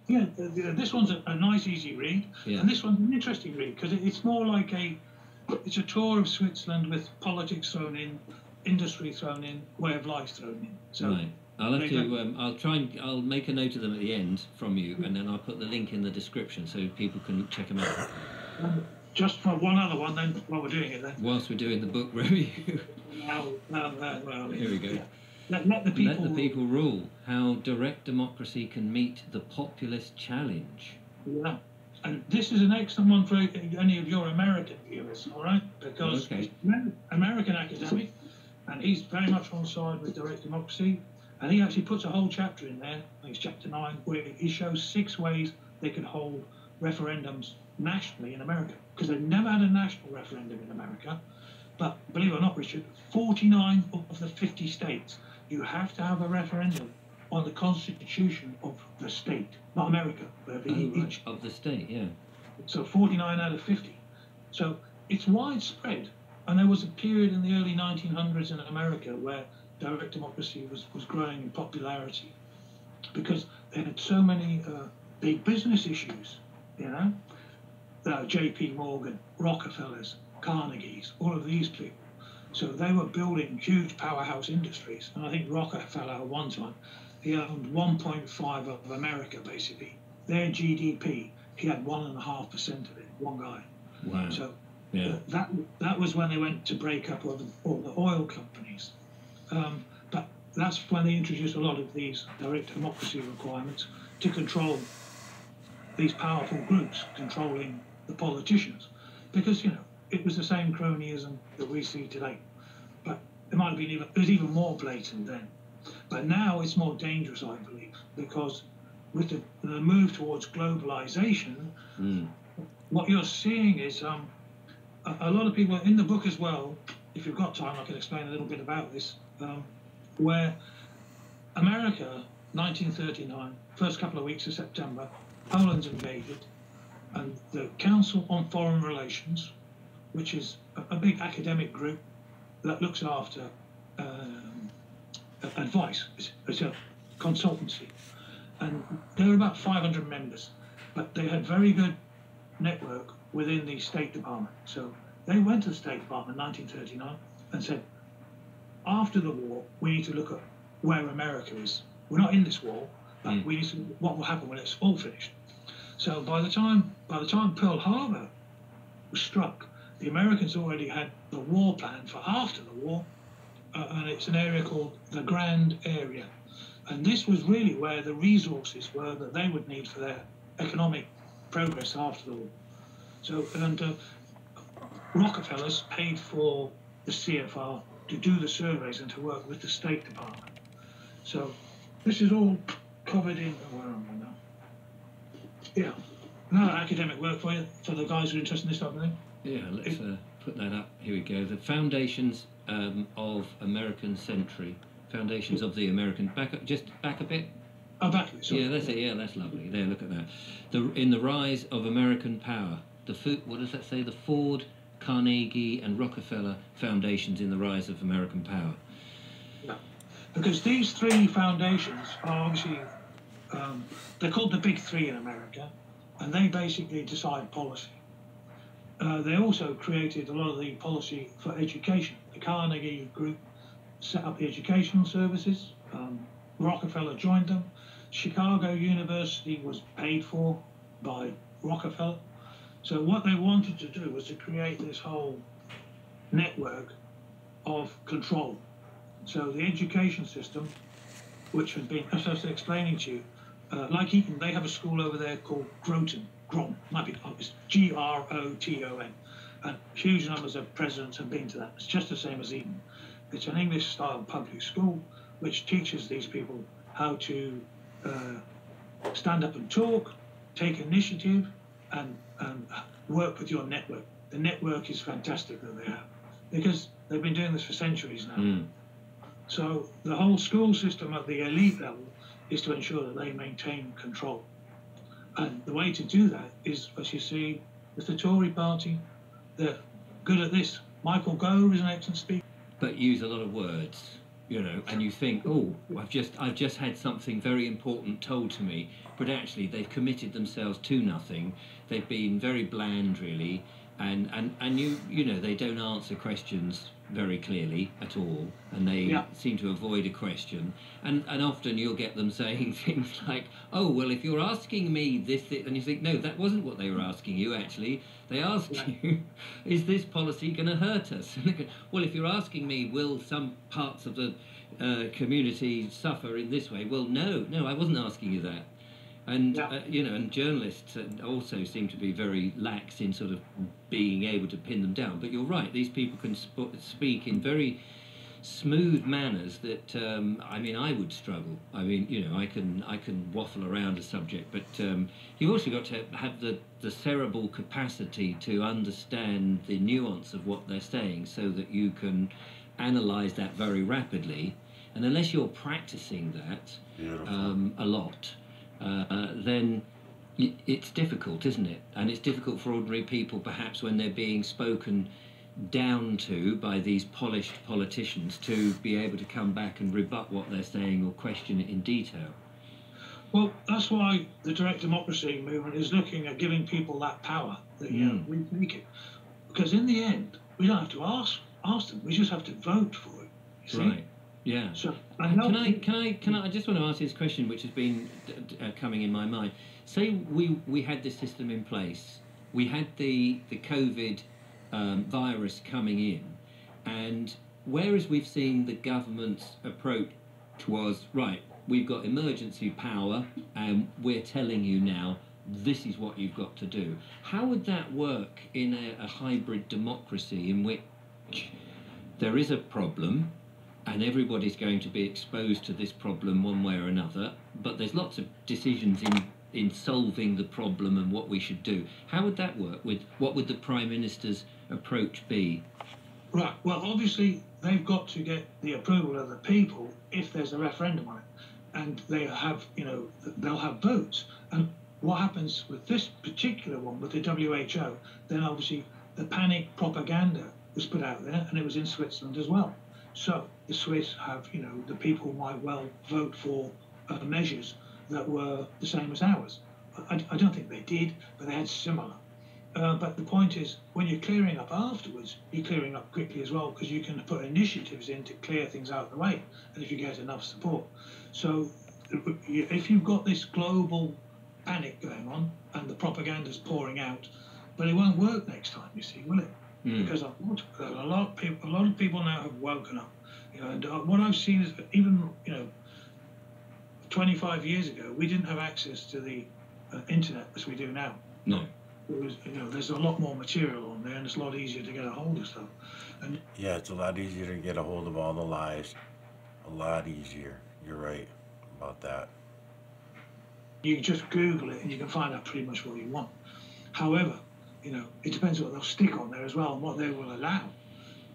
Yeah, this one's a nice, easy read, Yeah. and this one's an interesting read because it's more like it's a tour of Switzerland with politics thrown in, industry thrown in, way of life thrown in. So right. I'll have to. I'll try and I'll make a note of them at the end from you, and then I'll put the link in the description so people can check them out. Just for one other one, then, while we're doing it, then. Whilst we're doing the book review. Well, here we go. Yeah. Let the people rule. How direct democracy can meet the populist challenge. Yeah. And this is an excellent one for any of your American viewers, all right? Because he's an American academic, and he's very much on side with direct democracy. And he actually puts a whole chapter in there, I think it's chapter 9, where he shows 6 ways they could hold referendums nationally in America. Because they've never had a national referendum in America. But believe it or not, Richard, 49 of the 50 states, you have to have a referendum on the constitution of the state, not America, but each of the state, yeah. So 49 out of 50. So it's widespread. And there was a period in the early 1900s in America where direct democracy was growing in popularity because they had so many big business issues, you know? J.P. Morgan, Rockefellers, Carnegies, all of these people. So they were building huge powerhouse industries. And I think Rockefeller at one time, he owned 1.5 of America, basically. Their GDP, he had 1.5% of it, one guy. Wow. So yeah. that was when they went to break up all the oil companies. But that's when they introduced a lot of these direct democracy requirements to control these powerful groups controlling the politicians. Because, you know, it was the same cronyism that we see today. But it might have been it was even more blatant then. But now it's more dangerous, I believe, because with the move towards globalization, what you're seeing is a lot of people in the book as well, if you've got time, I can explain a little bit about this, where America, 1939, first couple of weeks of September, Poland's invaded, and the Council on Foreign Relations, which is a big academic group that looks after advice, it's a consultancy, and there were about 500 members, but they had very good network within the State Department. So they went to the State Department in 1939 and said, after the war, we need to look at where America is. We're not in this war, but we need to what will happen when it's all finished. So by the time Pearl Harbor was struck, the Americans already had the war plan for after the war, and it's an area called the Grand Area. And this was really where the resources were that they would need for their economic progress after the war. So, and Rockefellers paid for the CFR to do the surveys and to work with the State Department. So this is all covered in, where am I now? Yeah, another academic work for you, for the guys who are interested in this type of thing. Yeah, let's put that up. Here we go. The Foundations of American Century. Foundations of the American... Back up, just back a bit. Oh, back a bit, sorry. Yeah, that's it. Yeah, that's lovely. There, look at that. In the rise of American power. What does that say? The Ford, Carnegie and Rockefeller foundations in the rise of American power. Yeah, because these 3 foundations are obviously... they're called the Big 3 in America, and they basically decide policy. They also created a lot of the policy for education. The Carnegie Group set up the educational services. Rockefeller joined them. Chicago University was paid for by Rockefeller. So what they wanted to do was to create this whole network of control. So the education system, which had been, as I was explaining to you, like Eton, they have a school over there called Groton. Might be, it's Groton, and huge numbers of presidents have been to that. It's just the same as Eton. It's an English-style public school which teaches these people how to stand up and talk, take initiative, and work with your network. The network is fantastic that they have because they've been doing this for centuries now. So the whole school system at the elite level is to ensure that they maintain control. And the way to do that is, as you see, with the Tory party, they're good at this. Michael Gove is an excellent speaker. But use a lot of words. you know, and you think, oh, I've just had something very important told to me, but actually they've committed themselves to nothing. They've been very bland, really, and you know, they don't answer questions very clearly at all, and they seem to avoid a question, and often you'll get them saying things like, oh, well, if you're asking me this, and you think, no, that wasn't what they were asking you. Actually, they asked you, is this policy going to hurt us? And they go, well, if you're asking me, will some parts of the community suffer in this way? Well, no, I wasn't asking you that. And you know, and journalists also seem to be very lax in sort of being able to pin them down. But you're right; these people can speak in very smooth manners that I mean, I would struggle. I mean, you know, I can waffle around a subject, but you've also got to have the cerebral capacity to understand the nuance of what they're saying, so that you can analyse that very rapidly. And unless you're practicing that a lot. Then it's difficult, isn't it? And it's difficult for ordinary people, perhaps, when they're being spoken down to by these polished politicians, to be able to come back and rebut what they're saying or question it in detail. Well, that's why the direct democracy movement is looking at giving people that power, that, you know, we make it. Because in the end, we don't have to ask them, we just have to vote for it. You see? Right. Yeah. So, can I just want to ask this question, which has been coming in my mind. Say we had this system in place, we had the COVID virus coming in, and whereas we've seen the government's approach was, right, we've got emergency power and we're telling you now this is what you've got to do. How would that work in a hybrid democracy in which there is a problem and everybody's going to be exposed to this problem one way or another, but there's lots of decisions in solving the problem and what we should do? How would that work? What would the Prime Minister's approach be? Right, well, obviously they've got to get the approval of the people if there's a referendum on it, and they have, you know, they'll have votes. And what happens with this particular one, with the WHO, then obviously the panic propaganda was put out there, and it was in Switzerland as well. So the Swiss have, you know, the people might well vote for measures that were the same as ours. I don't think they did, but they had similar. But the point is, when you're clearing up afterwards, you're clearing up quickly as well, because you can put initiatives in to clear things out of the way, and if you get enough support. So if you've got this global panic going on and the propaganda's pouring out, but it won't work next time, you see, will it? Because a lot of people now have woken up, you know, and what I've seen is, even, you know, 25 years ago we didn't have access to the internet as we do now. No. It was, you know, there's a lot more material on there, and it's a lot easier to get a hold of stuff. And yeah, it's a lot easier to get a hold of all the lies. A lot easier. You're right about that. You can just Google it and you can find out pretty much what you want. However, you know, it depends what they'll stick on there as well and what they will allow.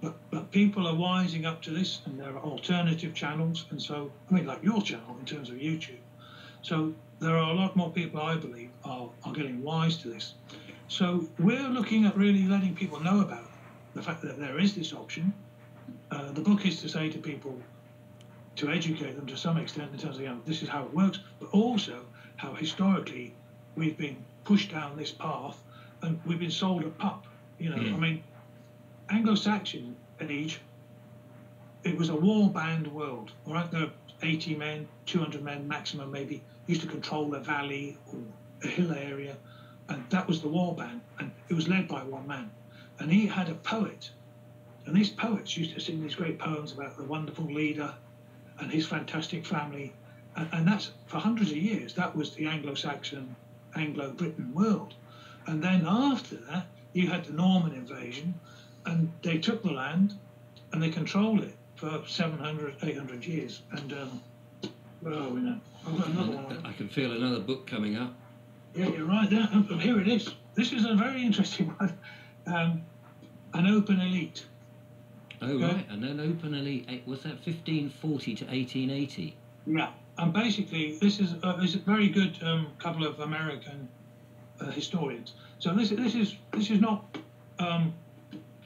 But people are wising up to this, and there are alternative channels, and so, I mean, like your channel in terms of YouTube. So there are a lot more people, I believe, are getting wise to this. So we're looking at really letting people know about the fact that there is this option. The book is to say to people, to educate them to some extent in terms of, you know, this is how it works, but also how historically we've been pushed down this path and we've been sold a pup. You know, I mean, Anglo-Saxon age, it was a war-bound world, all right? There are 80 men, 200 men maximum maybe, used to control a valley or a hill area, and that was the war band, and it was led by one man. And he had a poet, and these poets used to sing these great poems about the wonderful leader and his fantastic family, and that's, for hundreds of years, that was the Anglo-Saxon, Anglo-Britain world. And then after that, you had the Norman invasion, and they took the land and they controlled it for 700, 800 years. And where are we now? I've got another one. I can feel another book coming up. Yeah, you're right there. Here it is. This is a very interesting one. An open elite. Oh, right, and an open elite. Was that 1540 to 1880? Yeah, and basically this is a very good couple of American historians. So this is not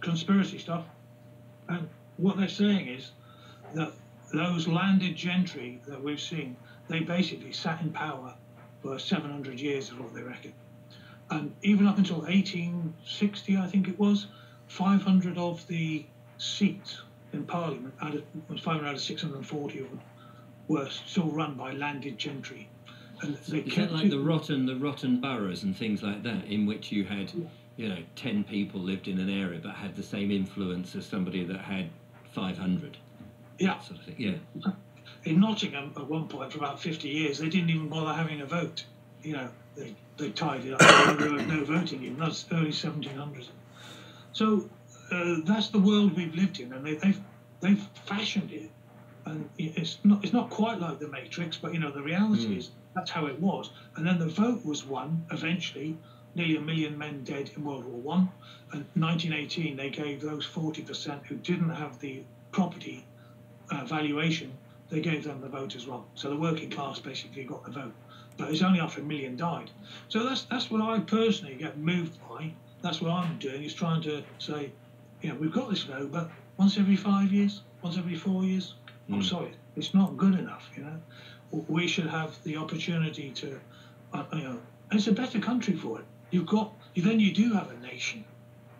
conspiracy stuff, and what they're saying is that those landed gentry that we've seen, they basically sat in power for 700 years is what they reckon. And even up until 1860, I think it was, 500 of the seats in Parliament, 500 out of 640 of them, were still run by landed gentry. And they Is that like the rotten boroughs and things like that, in which you had, you know, 10 people lived in an area but had the same influence as somebody that had 500? Yeah. That sort of thing. Yeah. In Nottingham, at one point, for about 50 years, they didn't even bother having a vote. You know, they tied it up. There was no voting in. That's early 1700s. So that's the world we've lived in, and they've fashioned it. And it's not quite like the Matrix, but you know, the reality is that's how it was. And then the vote was won eventually. Nearly 1 million men dead in World War One. And 1918, they gave those 40% who didn't have the property valuation, they gave them the vote as well. So the working class basically got the vote. But it's only after 1 million died. So that's what I personally get moved by. That's what I'm doing, is trying to say, you know, we've got this vote, but once every 5 years, once every 4 years, I'm sorry, it's not good enough, you know. We should have the opportunity to, you know, and it's a better country for it. Then you do have a nation.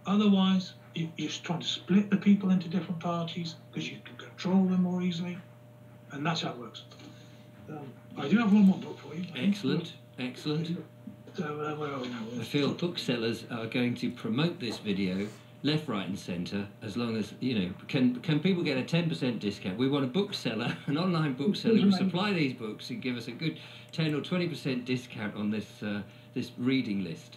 Otherwise, you're just trying to split the people into different parties because you can control them more easily, and that's how it works. I do have one more book for you. Excellent, excellent. So, I feel booksellers are going to promote this video left, right, and centre. As long as, you know, can people get a 10% discount? We want a bookseller, an online bookseller, who will supply these books and give us a good 10 or 20% discount on this this reading list.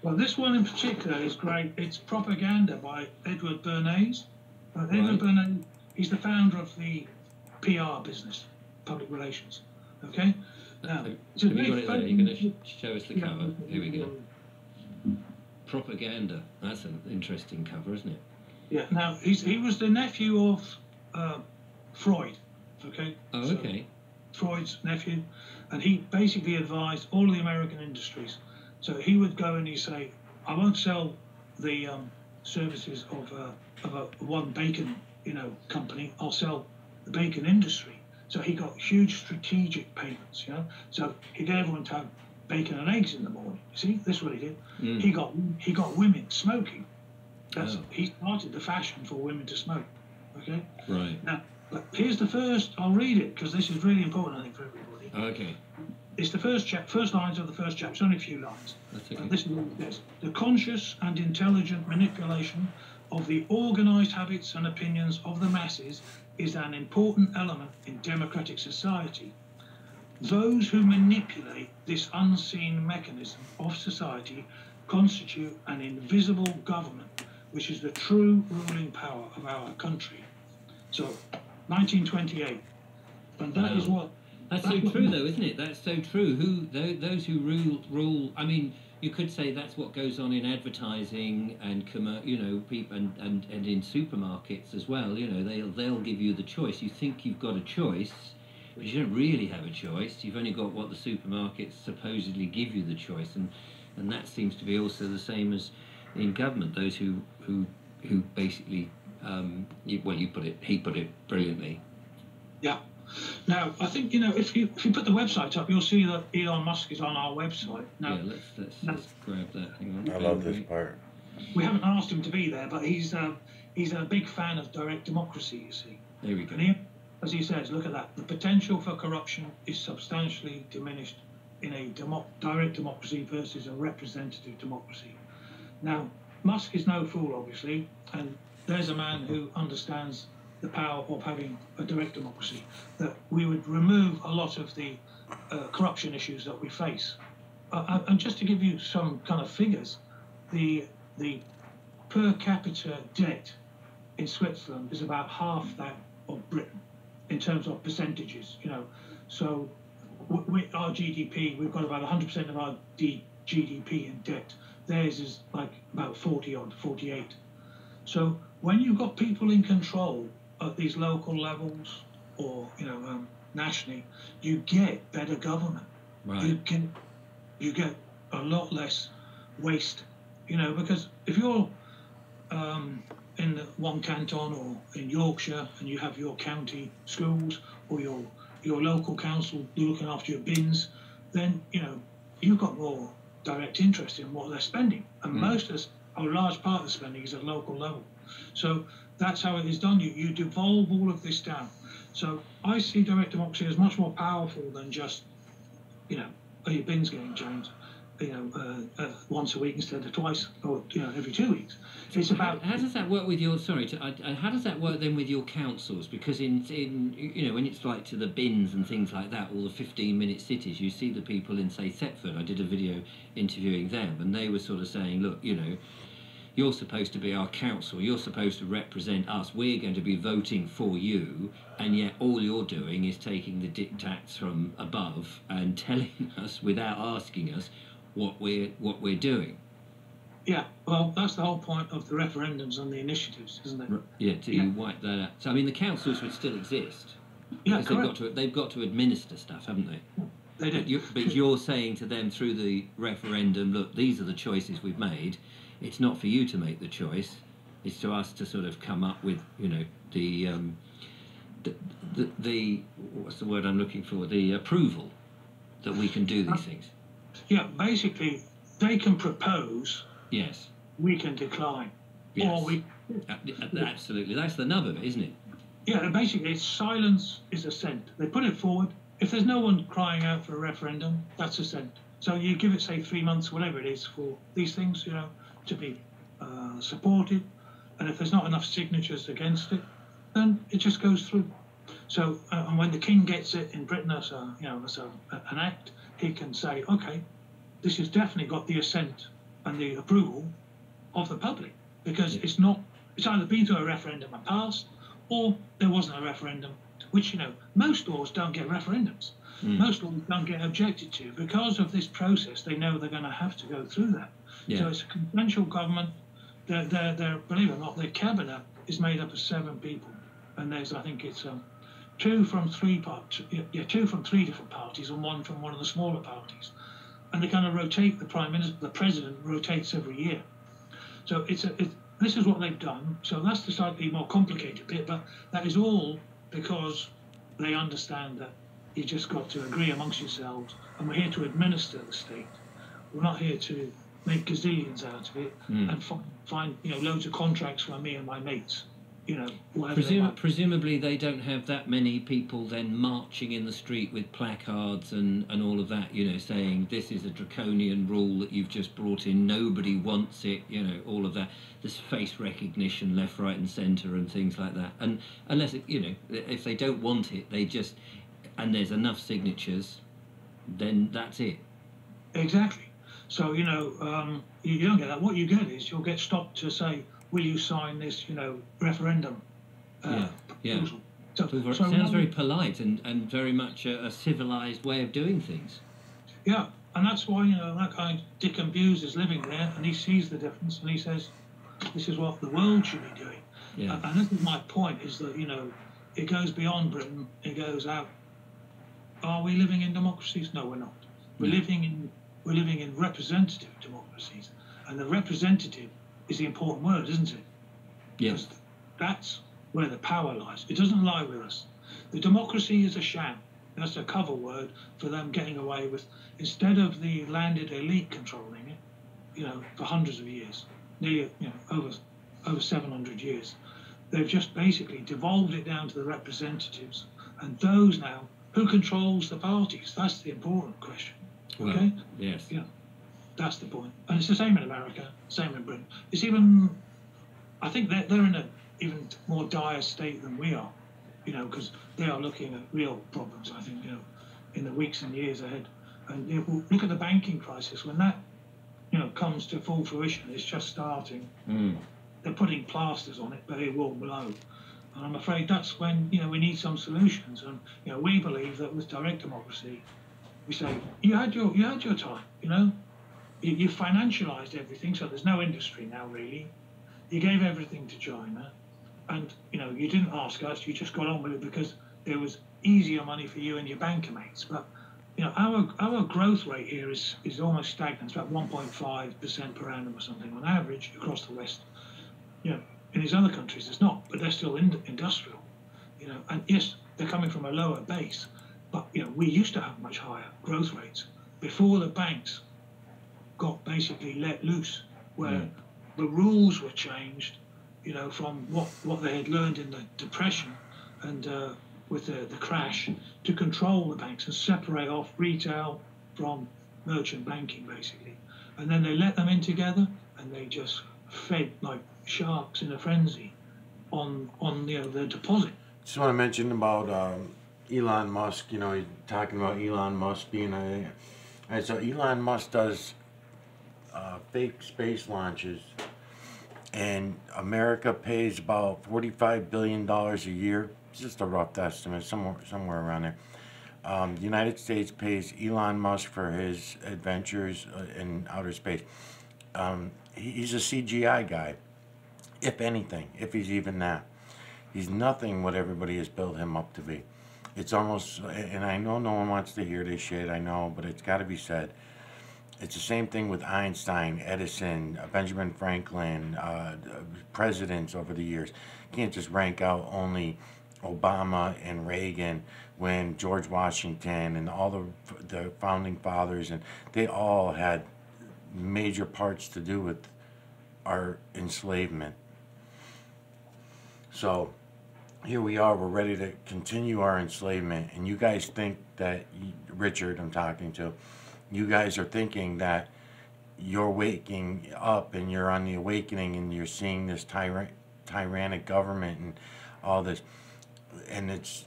Well, this one in particular is great. It's Propaganda by Edward Bernays. Edward Bernays, he's the founder of the PR business, public relations. Okay? Now, have you got it there? You're going to show us the cover. Here we go. Propaganda. That's an interesting cover, isn't it? Yeah. Now, he was the nephew of Freud. Okay? Oh, okay. So, Freud's nephew. And he basically advised all of the American industries. So he would go and he'd say, I won't sell the services of a one bacon, you know, company. I'll sell the bacon industry. So he got huge strategic payments, you know. So he got everyone to have bacon and eggs in the morning. You see, this is what he did. He got women smoking. He started the fashion for women to smoke. Okay. Right. Now, but here's the first. I'll read it because this is really important, I think, for everybody. Okay. It's the first lines of the first chapter. It's only a few lines. That's okay. This is what it says. The conscious and intelligent manipulation of the organised habits and opinions of the masses is an important element in democratic society. Those who manipulate this unseen mechanism of society constitute an invisible government, which is the true ruling power of our country. So, 1928. And that is what... That's so true, though, isn't it? That's so true. Those who rule. I mean, you could say that's what goes on in advertising and you know, people and in supermarkets as well. You know, they'll give you the choice. You think you've got a choice, but you don't really have a choice. You've only got what the supermarkets supposedly give you the choice, and that seems to be also the same as in government. Those who basically, he put it brilliantly. Yeah. Now, I think, you know, if you put the website up, you'll see that Elon Musk is on our website. Now, yeah, let's grab that. Hang on. I love this part. We haven't asked him to be there, but he's a big fan of direct democracy, you see. There we go. And here, as he says, look at that. The potential for corruption is substantially diminished in a direct democracy versus a representative democracy. Now, Musk is no fool, obviously, and there's a man who understands the power of having a direct democracy, that we would remove a lot of the corruption issues that we face. And just to give you some kind of figures, the per capita debt in Switzerland is about half that of Britain in terms of percentages, you know. So our GDP, we've got about 100% of our GDP in debt. Theirs is like about 48. So when you've got people in control at these local levels or, you know, nationally, you get better government. Right. You get a lot less waste, you know, because if you're in one canton or in Yorkshire, and you have your county schools or your local council looking after your bins, then you've got more direct interest in what they're spending, and most of a large part of the spending is at local level. So that's how it is done. You devolve all of this down. So I see direct democracy as much more powerful than just are your bins getting changed once a week instead of twice, or every 2 weeks. It's about how does that work with your how does that work then with your councils? Because in when it's like to the bins and things like that, all the 15-minute cities, you see the people in, say, Thetford. I did a video interviewing them, and they were sort of saying, look, you're supposed to be our council, you're supposed to represent us, we're going to be voting for you, and yet all you're doing is taking the diktats from above and telling us without asking us what we're doing. Yeah, well, that's the whole point of the referendums and the initiatives, isn't it? Yeah, you wipe that out. So I mean, the councils would still exist. Yeah, because they've got to administer stuff, haven't they? They do. But you're saying to them through the referendum, look, these are the choices we've made. It's not for you to make the choice. It's to us to sort of come up with, the what's the word I'm looking for? The approval that we can do these things. Yeah, basically, they can propose. Yes. We can decline. Yes. Or we. Absolutely, that's the nub of it, isn't it? Yeah, basically, silence is assent. They put it forward. If there's no one crying out for a referendum, that's assent. So you give it, say, 3 months, whatever it is, for these things, to be supported. And if there's not enough signatures against it, then it just goes through. So, and when the king gets it in Britain as an act, he can say, okay, this has definitely got the assent and the approval of the public, because it's either been through a referendum and passed, or there wasn't a referendum, which, most laws don't get referendums. Most laws don't get objected to. Because of this process, they know they're going to have to go through that. Yeah. So it's a consensual government. They're, believe it or not, their cabinet is made up of 7 people. And there's, I think it's 2 from 3 different parties and 1 from one of the smaller parties. And they kind of rotate. The president rotates every year. So this is what they've done. So that's the slightly more complicated bit, but that is all because they understand that you just got to agree amongst yourselves, and we're here to administer the state. We're not here to make gazillions out of it and find loads of contracts for me and my mates. Presumably they don't have that many people then marching in the street with placards and all of that, saying this is a draconian rule that you've just brought in, nobody wants it, all of that. This face recognition left, right and centre and things like that. And unless, if they don't want it, they just, and there's enough signatures, then that's it. Exactly. So, you don't get that. What you get is you'll get stopped to say, will you sign this, referendum proposal? So sounds very polite and very much a civilised way of doing things. Yeah, and that's why, that guy, Dick and Buse, is living there, and he sees the difference, and he says, this is what the world should be doing. Yeah. And this is my point, is that, it goes beyond Britain, it goes out. Are we living in democracies? No, we're not. We're living in representative democracies, and the representative is the important word, isn't it? Yes. Because that's where the power lies. It doesn't lie with us. The democracy is a sham. That's a cover word for them getting away with, instead of the landed elite controlling it, for hundreds of years, nearly, over 700 years, they've just basically devolved it down to the representatives, and those now, who controls the parties? That's the important question. Well, okay? Yes. Yeah. That's the point. And it's the same in America, same in Britain. It's even, I think they're in an even more dire state than we are, because they are looking at real problems, I think, in the weeks and years ahead. And look at the banking crisis. When that, comes to full fruition, it's just starting. They're putting plasters on it, but it will blow. And I'm afraid that's when, we need some solutions. And, we believe that with direct democracy, we say, you had your time, You financialized everything, so there's no industry now, really. You gave everything to China, and, you didn't ask us, you just got on with it because there was easier money for you and your banker mates. But, our growth rate here is almost stagnant. It's about 1.5% per annum or something on average across the West. In these other countries, it's not, but they're still industrial, you know. And yes, they're coming from a lower base, but you know, we used to have much higher growth rates before the banks got basically let loose, where the rules were changed, you know, from what they had learned in the Depression and with the crash, to control the banks and separate off retail from merchant banking, basically. And then they let them in together, and they just fed like sharks in a frenzy on you know, the deposit. Just want to mention about Elon Musk. You know, you're talking about Elon Musk being a. And so Elon Musk does fake space launches, and America pays about $45 billion a year. It's just a rough estimate, somewhere around there. The United States pays Elon Musk for his adventures in outer space. He's a CGI guy, if anything, if he's even that. He's nothing what everybody has built him up to be. It's almost, and I know no one wants to hear this shit, I know, but it's got to be said. It's the same thing with Einstein, Edison, Benjamin Franklin, presidents over the years. You can't just rank out only Obama and Reagan when George Washington and all the founding fathers, and they all had major parts to do with our enslavement. So here we are, we're ready to continue our enslavement, and you guys think that, Richard, I'm talking to, you guys are thinking that you're waking up and you're on the awakening and you're seeing this tyrannic government and all this. And it's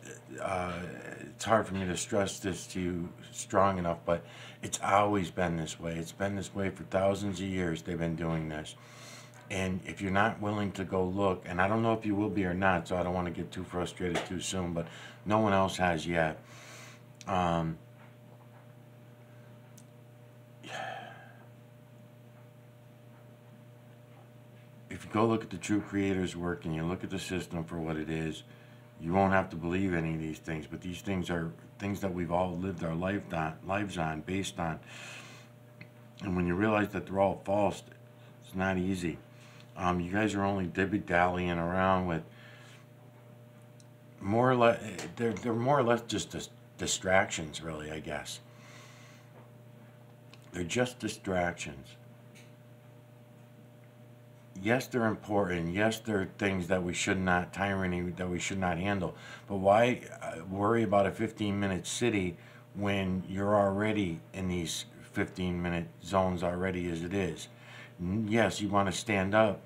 hard for me to stress this to you strong enough, but it's always been this way. It's been this way for thousands of years. They've been doing this. And if you're not willing to go look, and I don't know if you will be or not, so I don't want to get too frustrated too soon, but no one else has yet. If you go look at the true creator's work and you look at the system for what it is, you won't have to believe any of these things, but these things are things that we've all lived our lives on, based on. And when you realize that they're all false, it's not easy. You guys are only dilly-dallying around with more or less, they're more or less just distractions, really, I guess. They're just distractions. Yes, they're important. Yes, they're things that we should not, tyranny that we should not handle. But why worry about a 15-minute city when you're already in these 15-minute zones already as it is? Yes, you want to stand up,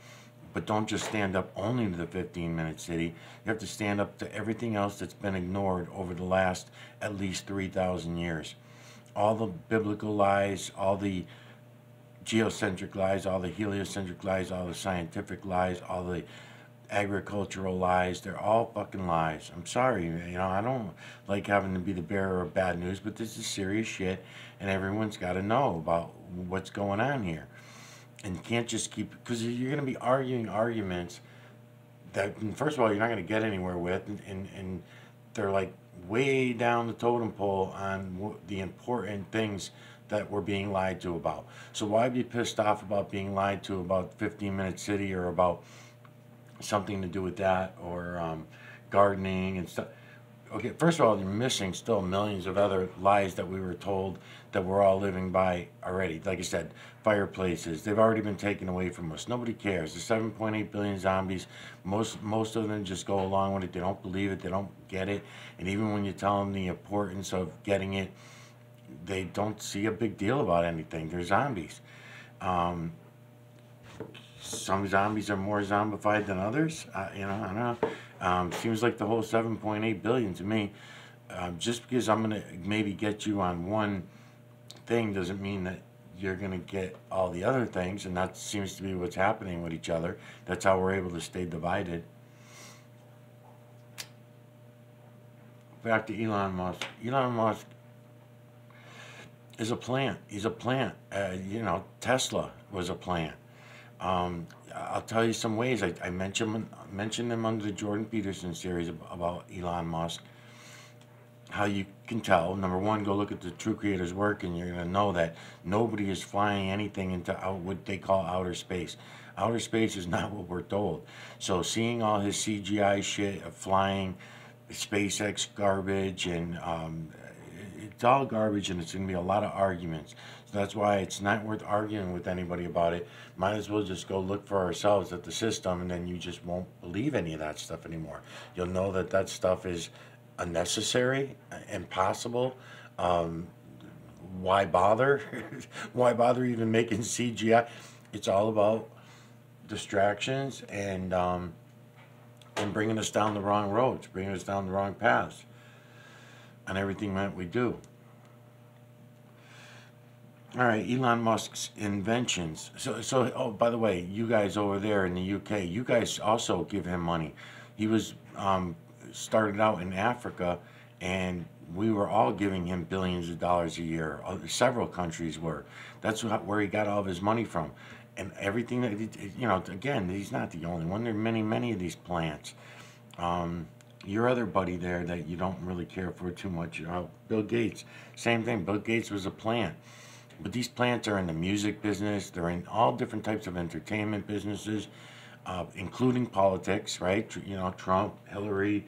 but don't just stand up only to the 15-minute city. You have to stand up to everything else that's been ignored over the last at least 3,000 years. All the biblical lies, all the geocentric lies, all the heliocentric lies, all the scientific lies, all the agricultural lies, they're all fucking lies. I'm sorry, you know, I don't like having to be the bearer of bad news, but this is serious shit, and everyone's got to know about what's going on here. And you can't just keep, because you're going to be arguing arguments that, first of all, you're not going to get anywhere with, and they're like way down the totem pole on the important things that we're being lied to about. So why be pissed off about being lied to about 15-minute city or about something to do with that, or gardening and stuff? Okay, first of all, you're missing still millions of other lies that we were told that we're all living by already. Like I said, fireplaces, they've already been taken away from us. Nobody cares. There's 7.8 billion zombies. Most of them just go along with it. They don't believe it. They don't get it. And even when you tell them the importance of getting it, they don't see a big deal about anything. They're zombies. Some zombies are more zombified than others. You know, I don't know. Seems like the whole 7.8 billion to me. Just because I'm going to maybe get you on one thing doesn't mean that you're going to get all the other things, and that seems to be what's happening with each other. That's how we're able to stay divided. Back to Elon Musk. Elon Musk is a plant. He's a plant. You know, Tesla was a plant. I'll tell you some ways. I mentioned them under the Jordan Peterson series about Elon Musk. how you can tell. Number one, go look at the True Creators' work, and you're going to know that nobody is flying anything into what they call outer space. Outer space is not what we're told. So seeing all his CGI shit of flying, SpaceX garbage, and it's all garbage, and it's going to be a lot of arguments. So that's why it's not worth arguing with anybody about it. Might as well just go look for ourselves at the system, and then you just won't believe any of that stuff anymore. You'll know that that stuff is unnecessary, impossible. Why bother? Why bother even making CGI? It's all about distractions and bringing us down the wrong roads, bringing us down the wrong paths, and everything that we do. All right, Elon Musk's inventions. So, oh, by the way, you guys over there in the UK, you guys also give him money. He was started out in Africa, and we were all giving him billions of dollars a year. Several countries were. That's where he got all of his money from. And everything that, you know, again, he's not the only one. There are many, many of these plants. Your other buddy there that you don't really care for too much, Bill Gates. Same thing. Bill Gates was a plant. But these plants are in the music business. They're in all different types of entertainment businesses, including politics, right? You know, Trump, Hillary,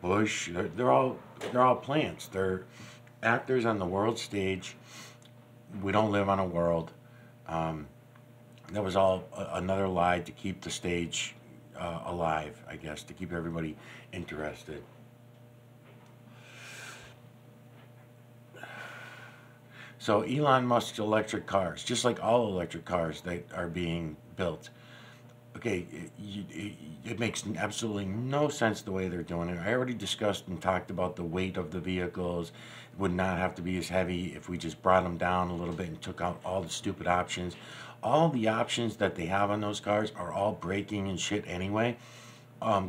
Bush. They're all plants. They're actors on the world stage. We don't live on a world. That was all another lie to keep the stage alive, I guess, to keep everybody interested. So Elon Musk's electric cars, just like all electric cars that are being built, okay, it makes absolutely no sense the way they're doing it. I already discussed and talked about the weight of the vehicles. It would not have to be as heavy if we just brought them down a little bit and took out all the stupid options. All the options that they have on those cars are all braking and shit anyway.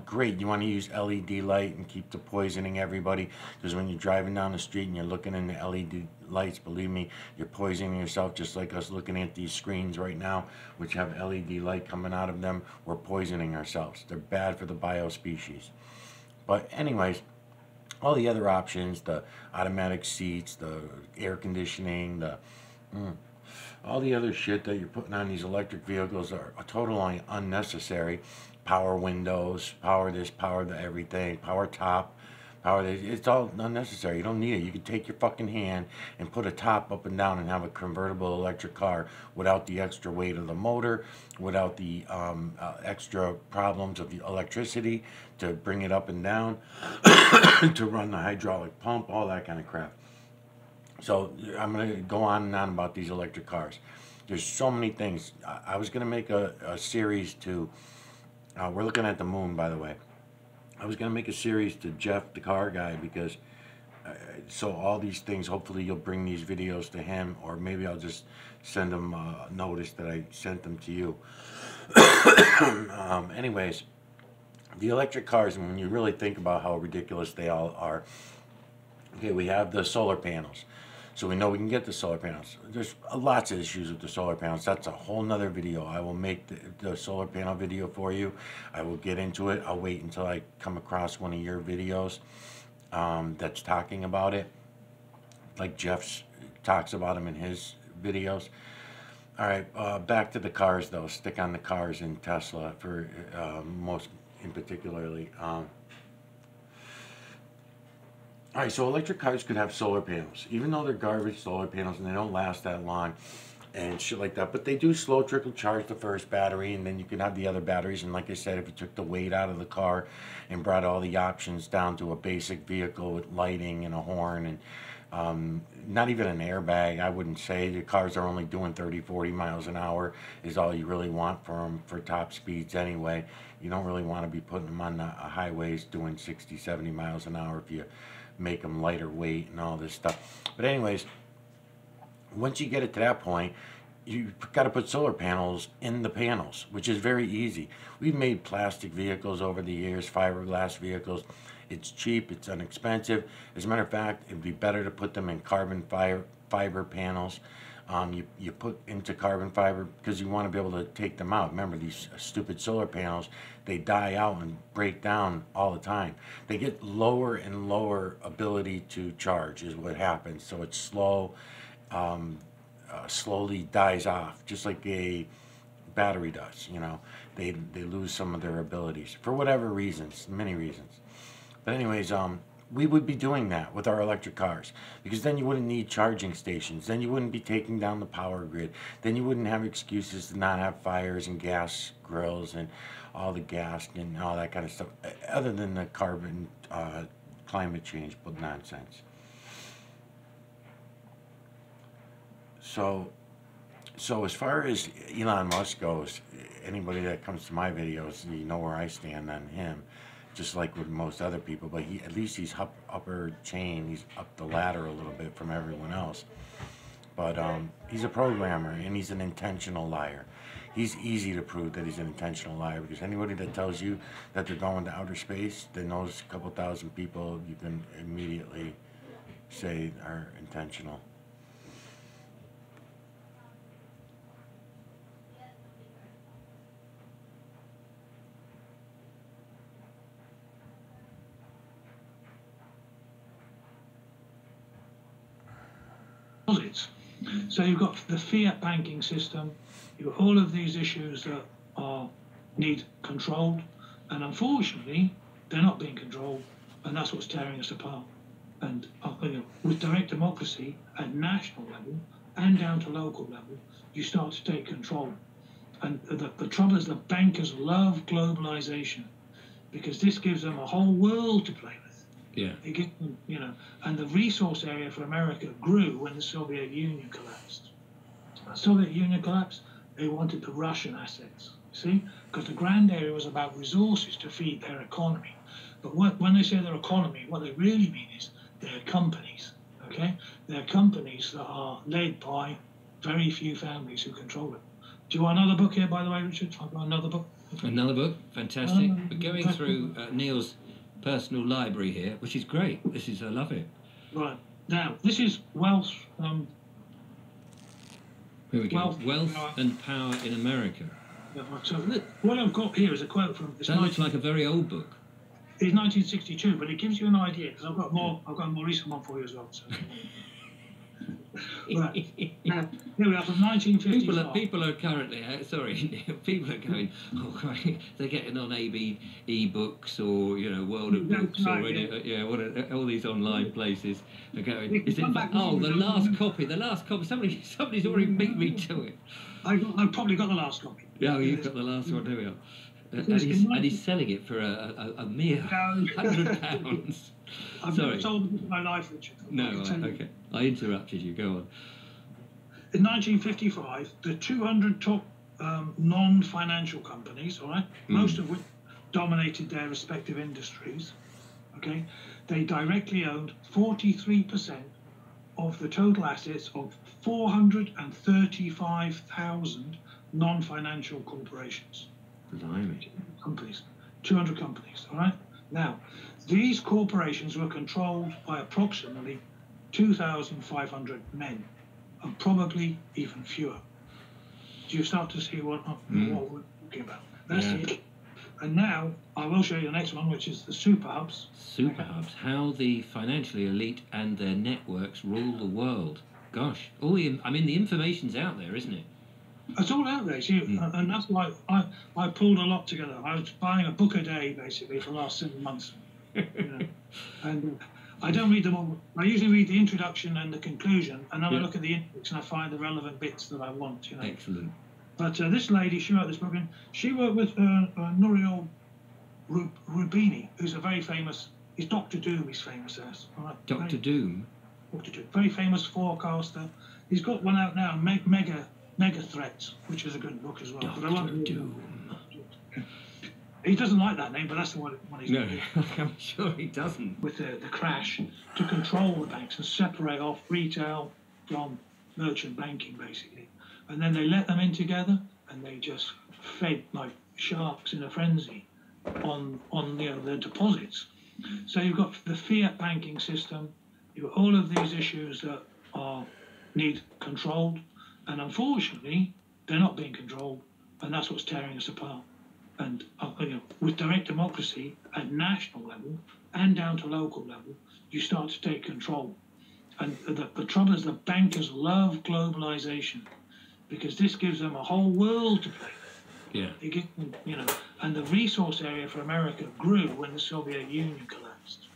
Great, you want to use LED light and keep the poisoning everybody, because when you're driving down the street and you're looking in the LED lights, believe me, you're poisoning yourself, just like us looking at these screens right now, which have LED light coming out of them. We're poisoning ourselves. They're bad for the biospecies. But anyways, all the other options, the automatic seats, the air conditioning, all the other shit that you're putting on these electric vehicles are totally unnecessary. Power windows, power this, power the everything, power top, power this. It's all unnecessary. You don't need it. You can take your fucking hand and put a top up and down and have a convertible electric car without the extra weight of the motor, without the extra problems of the electricity to bring it up and down, to run the hydraulic pump, all that kind of crap. So I'm going to go on and on about these electric cars. There's so many things. I was going to make a series to... we're looking at the moon, by the way. I was going to make a series to Jeff, the car guy, because so all these things, hopefully you'll bring these videos to him, or maybe I'll just send him a notice that I sent them to you. Anyways, the electric cars, and when you really think about how ridiculous they all are, okay, we have the solar panels. So we know we can get the solar panels. There's lots of issues with the solar panels. That's a whole nother video. I will make the solar panel video for you. I will get into it. I'll wait until I come across one of your videos that's talking about it. Like Jeff talks about them in his videos. All right, back to the cars though. Stick on the cars in Tesla for most in particularly. All right, so electric cars could have solar panels, even though they're garbage solar panels and they don't last that long and shit like that. But they do slow trickle charge the first battery, and then you can have the other batteries. And like I said, if you took the weight out of the car and brought all the options down to a basic vehicle with lighting and a horn and not even an airbag, I wouldn't say. The cars are only doing 30, 40 miles an hour is all you really want for them for top speeds anyway. You don't really want to be putting them on the highways doing 60, 70 miles an hour if you make them lighter weight and all this stuff. But anyways, once you get it to that point, you've got to put solar panels in the panels, which is very easy. We've made plastic vehicles over the years, fiberglass vehicles. It's cheap, it's inexpensive. As a matter of fact, it'd be better to put them in carbon fiber panels. You put into carbon fiber because you want to be able to take them out. Remember, these stupid solar panels, they die out and break down all the time. They get lower and lower ability to charge is what happens. So it's slow, slowly dies off, just like a battery does. You know, they lose some of their abilities for whatever reasons, many reasons. But anyways, we would be doing that with our electric cars, because then you wouldn't need charging stations, then you wouldn't be taking down the power grid, then you wouldn't have excuses to not have fires and gas grills and all the gas and all that kind of stuff, other than the carbon climate change but nonsense. So as far as Elon Musk goes, anybody that comes to my videos, you know where I stand on him, just like with most other people, but at least he's upper chain, he's up the ladder a little bit from everyone else. But he's a programmer, and he's an intentional liar. He's easy to prove that he's an intentional liar, because anybody that tells you that they're going to outer space, that knows a couple thousand people, you can immediately say are intentional. Deposits. So you've got the fiat banking system, you've got all of these issues that need controlled, and unfortunately they're not being controlled, and that's what's tearing us apart. And with direct democracy at national level and down to local level, you start to take control. And the trouble is, the bankers love globalization, because this gives them a whole world to play with. Yeah. They get them, you know, and the resource area for America grew when the Soviet Union collapsed. When the Soviet Union collapsed, they wanted the Russian assets, see? Because the grand area was about resources to feed their economy. But when they say their economy, what they really mean is their companies, okay? They're companies that are led by very few families who control it. Do you want another book here, by the way, Richard? I've got another book. Another book? Fantastic. We're going through Neil's personal library here, which is great. I love it. Right. Now, this is Wealth. Here we go. Wealth and Power in America. Yeah, so what I've got here is a quote from. That looks like a very old book. It's 1962, but it gives you an idea, because I've got a more recent one for you as well. So. Right. Now, here we are from 1955. People are currently, people are going, oh, crikey, they're getting on e-books or, you know, World of Books or all these online places are going, is it, the last copy, somebody's already beat me to it. I've probably got the last copy. Yeah, you've got the last one, here we are. And he's selling it for a mere £100. I've never sold a book in my life, Richard. No, okay. I interrupted you. Go on. In 1955, the 200 top non-financial companies, all right, most of which dominated their respective industries, okay, they directly owned 43% of the total assets of 435,000 non-financial corporations. Blimey. Companies, 200 companies, all right? Now, these corporations were controlled by approximately 2,500 men, and probably even fewer. Do you start to see what we're talking about? That's it. And now, I will show you the next one, which is the super hubs. Super hubs, how the financially elite and their networks rule the world. Gosh, the information's out there, isn't it? It's all out there, see, and that's why I pulled a lot together. I was buying a book a day, basically, for the last 7 months. You know? And I don't read them all. I usually read the introduction and the conclusion, and then I look at the index and I find the relevant bits that I want. You know. Excellent. But this lady, she wrote this book, and she worked with Nouriel Roubini, who's a very famous. He's Dr. Doom. He's famous as. Right? Dr. Doom. Dr. Doom, very famous forecaster. He's got one out now, Mega Threats, which is a good book as well. Dr. Doom. He doesn't like that name, but that's the one he's doing. No, I'm sure he doesn't. With the crash, to control the banks and separate off retail from merchant banking, basically. And then they let them in together, and they just fed like sharks in a frenzy on the deposits. So you've got the fiat banking system, you've got all of these issues that need controlled, And unfortunately, they're not being controlled, and that's what's tearing us apart. And with direct democracy at national level and down to local level, you start to take control. And the trouble is, the bankers love globalization because this gives them a whole world to play with. Yeah. They give them, and the resource area for America grew when the Soviet Union collapsed.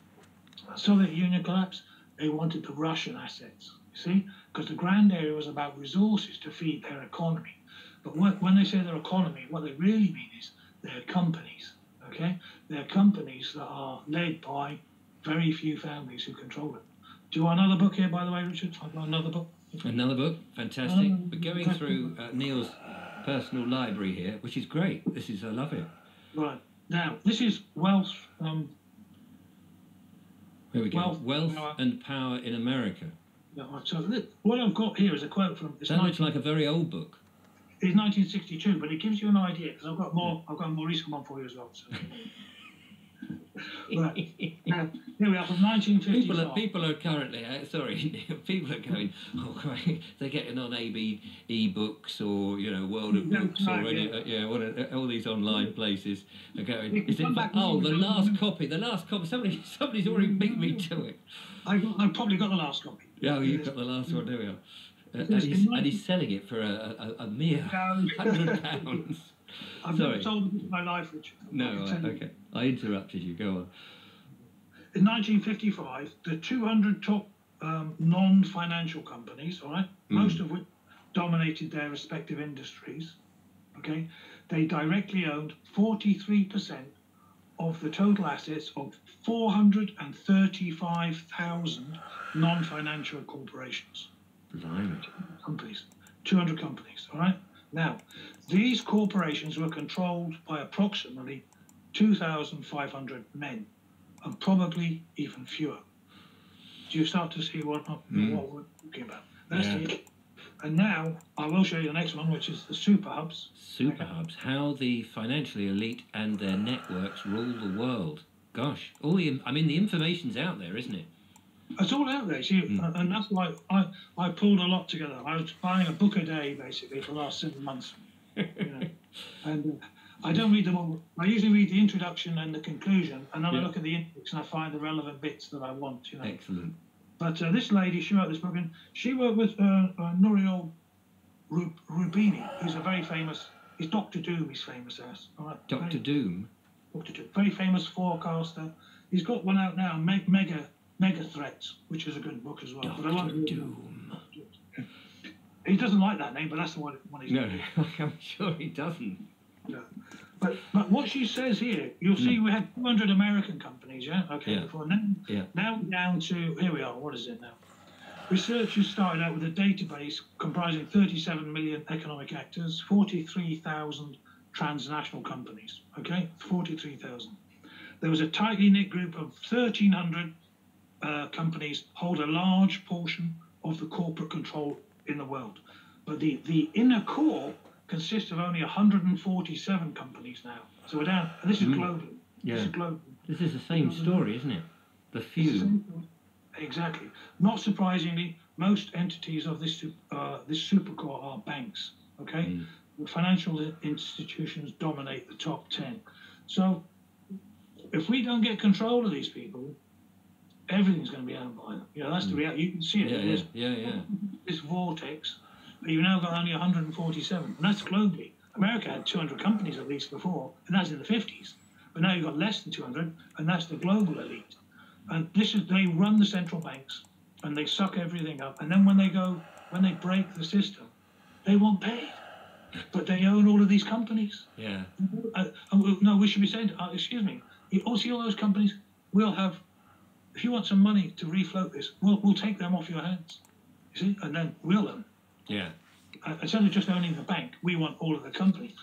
The Soviet Union collapsed, they wanted the Russian assets, you see? Because the grand area was about resources to feed their economy. But when they say their economy, what they really mean is they're companies, okay? They're companies that are led by very few families who control it. Do you want another book here, by the way, Richard? I've got another book. Another book? Fantastic. We're going through Neil's personal library here, which is great. I love it. Right. Now, this is Wealth... Here we go. Wealth and Power in America. Yeah, right. So what I've got here is a quote from... That looks like a very old book. It's 1962, but it gives you an idea, because I've got a more recent one for you as well. So. Right. Now, here we are from 1955. People are currently, people are going, oh, great, they're getting on e-books or, World of Books or all these online places are going, the last copy, somebody's already beat me to it. I've probably got the last copy. Yeah, you've got the last one, there we are. And he's selling it for a mere £100. I've never told them in my life, Richard. No, okay. I interrupted you. Go on. In 1955, the 200 top non-financial companies, all right, most of which dominated their respective industries, okay, they directly owned 43% of the total assets of 435,000 non-financial corporations. Companies, 200 companies, all right? Now, these corporations were controlled by approximately 2,500 men, and probably even fewer. Do you start to see what we're talking about? That's it. And now, I will show you the next one, which is the super hubs. Super hubs, how the financially elite and their networks rule the world. Gosh, the information's out there, isn't it? It's all out there, see, and that's why I pulled a lot together. I was buying a book a day, basically, for the last 7 months. And I don't read them all. I usually read the introduction and the conclusion, and then I look at the index and I find the relevant bits that I want. Excellent. But this lady, she wrote this book, and she worked with Nouriel Roubini, who's a very famous... He's Dr. Doom, he's famous as. All right? Dr. Doom? Dr. Doom. Very famous forecaster. He's got one out now, Mega Threats, which is a good book as well. Dr. Doom. He doesn't like that name, but that's the one he's doing. I'm sure he doesn't. No. But what she says here, you'll see we had 200 American companies, yeah? Okay, before. Now we're down to, here we are, what is it now? Researchers started out with a database comprising 37 million economic actors, 43,000 transnational companies, okay? 43,000. There was a tightly knit group of 1,300 companies hold a large portion of the corporate control in the world. But the inner core consists of only 147 companies now. So we're down, and this is global. Yeah. This is global. This is the same story, isn't it? The few. Exactly. Not surprisingly, most entities of this supercore are banks, okay? Financial institutions dominate the top 10. So if we don't get control of these people, everything's going to be owned by them. That's the reality. You can see it. This vortex, but you've now got only 147, and that's globally. America had 200 companies at least before, and that's in the 50s. But now you've got less than 200, and that's the global elite. And they run the central banks, and they suck everything up. And then when they break the system, they won't pay. But they own all of these companies. Yeah. No, we should be saying, excuse me, all those companies, we'll have, if you want some money to refloat this, we'll take them off your hands. You see? And then we'll own. Yeah. Instead of just owning the bank, we want all of the company.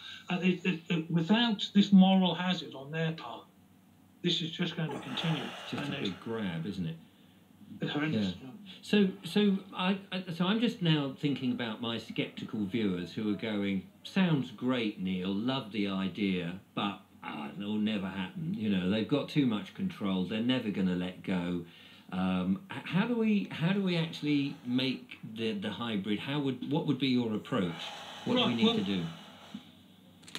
Without this moral hazard on their part, this is just going to continue. It's just a big grab, isn't it? It's horrendous. Yeah. So I'm just now thinking about my sceptical viewers who are going, sounds great, Neil, love the idea, but it'll never happen. They've got too much control. They're never going to let go. How do we actually make the hybrid? What would be your approach? What do we need to do?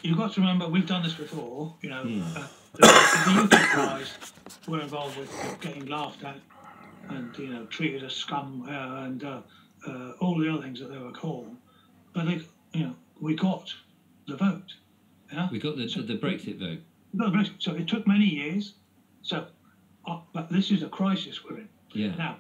You've got to remember, we've done this before. You know, the UK guys were involved with getting laughed at and treated as scum and all the other things that they were called. But we got the vote. Yeah? We got the Brexit vote. We got the Brexit. So it took many years. So, but this is a crisis we're in. Yeah. Now,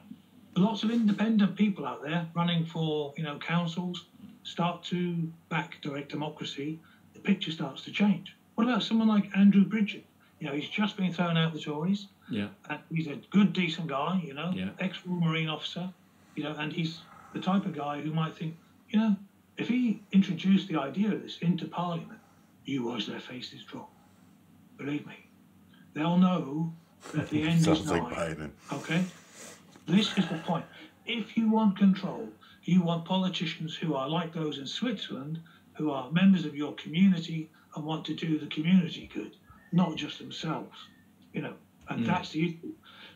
lots of independent people out there running for councils start to back direct democracy. The picture starts to change. What about someone like Andrew Bridget? He's just been thrown out the Tories. Yeah. And he's a good, decent guy. Yeah. Ex-Royal Marine officer. And he's the type of guy who might think, if he introduced the idea of this into Parliament, you watch their faces drop. Believe me, they'll know that the end is Sounds nigh. like Biden. Okay, this is the point. If you want control, you want politicians who are like those in Switzerland, who are members of your community and want to do the community good, not just themselves. And that's the issue.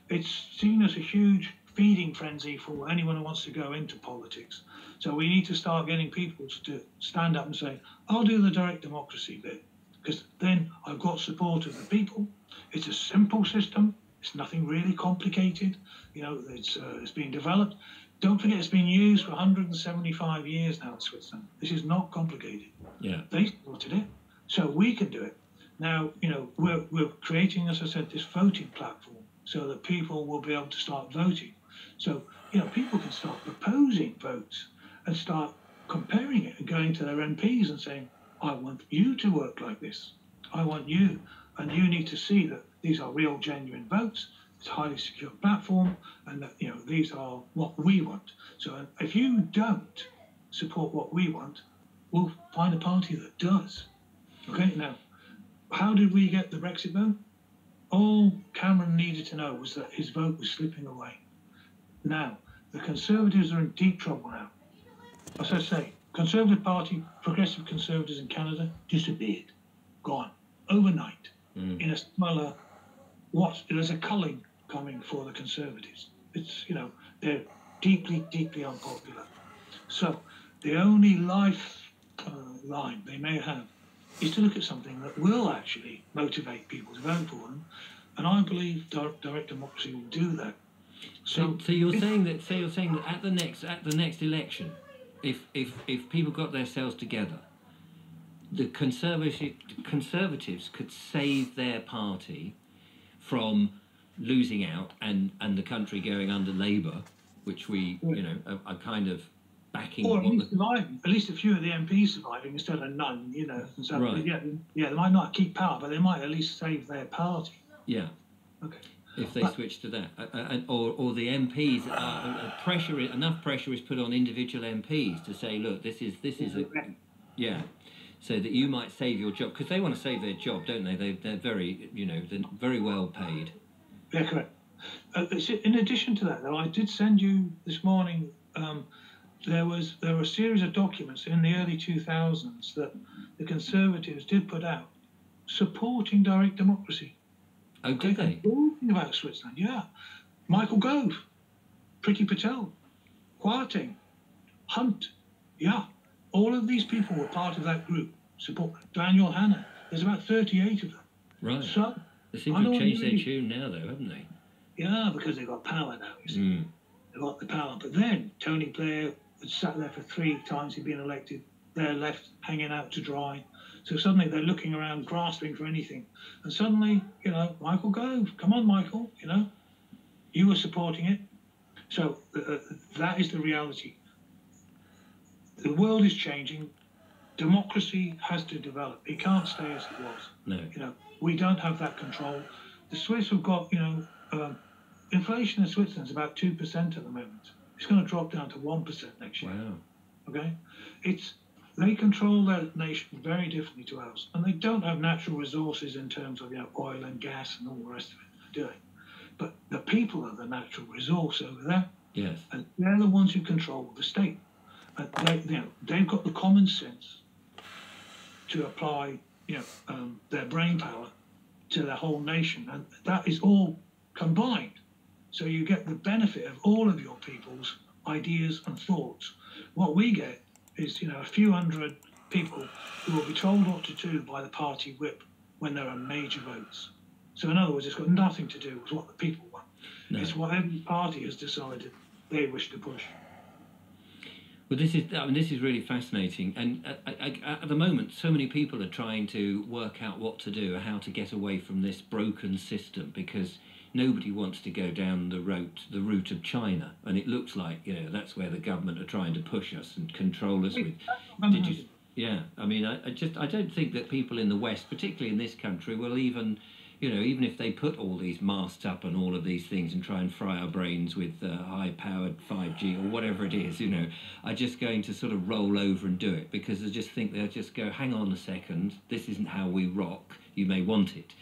It's seen as a huge feeding frenzy for anyone who wants to go into politics. So we need to start getting people to stand up and say, I'll do the direct democracy bit, because then I've got support of the people. It's a simple system. It's nothing really complicated. It's been developed. Don't forget, it's been used for 175 years now in Switzerland. This is not complicated. Yeah. They started it, so we can do it. Now, we're creating, as I said, this voting platform so that people will be able to start voting. So, people can start proposing votes and start comparing it and going to their MPs and saying, I want you to work like this. I want you. And you need to see that these are real, genuine votes. It's a highly secure platform, and that, these are what we want. So if you don't support what we want, we'll find a party that does. Okay, now, how did we get the Brexit vote? All Cameron needed to know was that his vote was slipping away. Now, the Conservatives are in deep trouble now. As I say, Conservative Party, Progressive Conservatives in Canada, disappeared. Gone. Overnight. In a similar, there's a culling coming for the Conservatives. It's, they're deeply, deeply unpopular. So the only lifeline they may have is to look at something that will actually motivate people to vote for them. And I believe direct democracy will do that. So you're saying that at the next election, if people got themselves together, the Conservatives could save their party from losing out and the country going under Labour, which we are kind of backing. Or at least surviving. At least a few of the MPs surviving instead of none. And so, right. Yeah, they might not keep power, but they might at least save their party. Yeah. Okay. If they switch to that, or the MPs, enough pressure is put on individual MPs to say, look, this is yeah, so that you might save your job, because they want to save their job, don't they? They're very they're very well paid. Yeah, correct. In addition to that, though, I did send you this morning. There were a series of documents in the early 2000s that the Conservatives did put out supporting direct democracy. Oh, did they? Talking about Switzerland, yeah. Michael Gove, Priti Patel, Kwarteng, Hunt, yeah. All of these people were part of that group. Support Daniel Hanna. There's about 38 of them. Right. So they seem to have changed their tune now, though, haven't they? Yeah, because they've got power now. They've got the power. But then Tony Blair had sat there for 3 times he'd been elected. They're left hanging out to dry. So suddenly they're looking around, grasping for anything. And suddenly, Michael Gove, come on, Michael, you were supporting it. So that is the reality. The world is changing. Democracy has to develop. It can't stay as it was. No. We don't have that control. The Swiss have got, inflation in Switzerland is about 2% at the moment. It's going to drop down to 1% next year. Wow. Okay? They control their nation very differently to ours, and they don't have natural resources in terms of oil and gas and all the rest of it, do they? But the people are the natural resource over there. Yes. And they're the ones who control the state. And they've got the common sense to apply, their brain power to the whole nation, and that is all combined So you get the benefit of all of your people's ideas and thoughts. What we get is, a few hundred people who will be told what to do by the party whip when there are major votes. So in other words, it's got nothing to do with what the people want. No. It's what every party has decided they wish to push. Well, this is really fascinating, and at the moment, so many people are trying to work out what to do, how to get away from this broken system, because nobody wants to go down the route of China, and it looks like that's where the government are trying to push us and control us with. Yeah, I mean, I don't think that people in the West, particularly in this country, will even. Even if they put all these masts up and all of these things and try and fry our brains with high-powered 5G or whatever it is, are just going to sort of roll over and do it, because I just think they'll just go, hang on a second, this isn't how we rock, you may want it.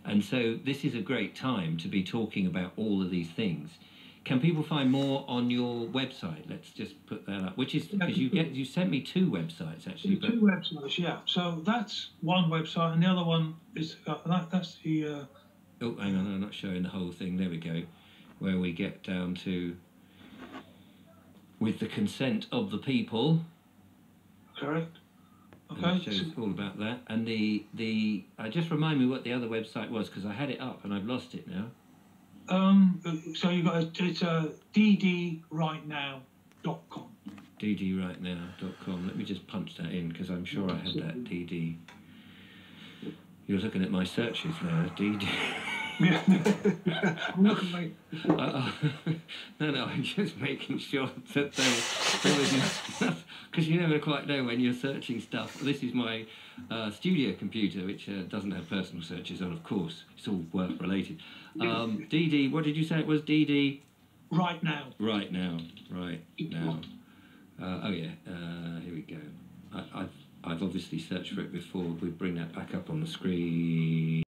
And so this is a great time to be talking about all of these things. Can people find more on your website? Let's just put that up. Which is, because you sent me 2 websites actually. Two websites, yeah. So that's one website, and the other one is that's the. Oh, hang on, I'm not showing the whole thing. There we go, where we get down to with the consent of the people. Correct. Okay. And it shows all about that. And the just remind me what the other website was, because I had it up and I've lost it now. So you got it's ddrightnow.com. ddrightnow.com. Let me just punch that in, because I'm sure I had that dd. You're looking at my searches now, dd. I'm looking at No, I'm just making sure that there was enough, because you never quite know when you're searching stuff. This is my studio computer, which doesn't have personal searches on, of course. It's all work related. DD, what did you say it was? DD? Right now. Right now. Oh yeah, here we go. I've obviously searched for it before. We bring that back up on the screen.